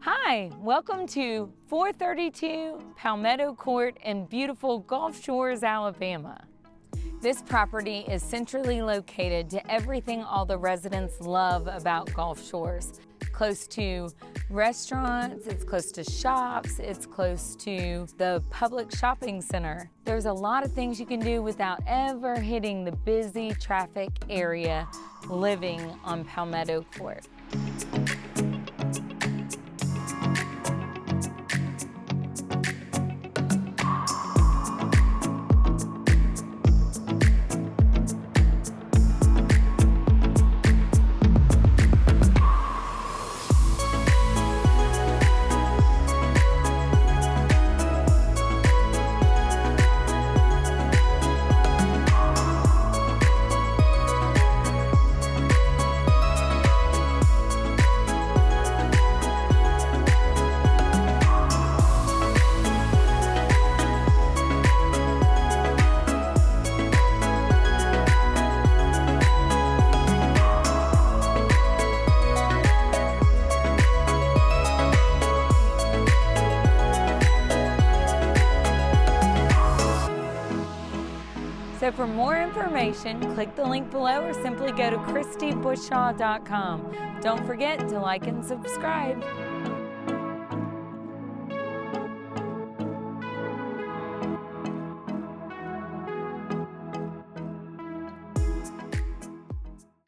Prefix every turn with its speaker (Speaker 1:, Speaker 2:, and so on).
Speaker 1: Hi, welcome to 432 Palmetto Court in beautiful Gulf Shores, Alabama. This property is centrally located to everything all the residents love about Gulf Shores. Close to restaurants, it's close to shops, it's close to the public shopping center. There's a lot of things you can do without ever hitting the busy traffic area living on Palmetto Court. So for more information, click the link below or simply go to KristyBushaw.com. Don't forget to like and subscribe.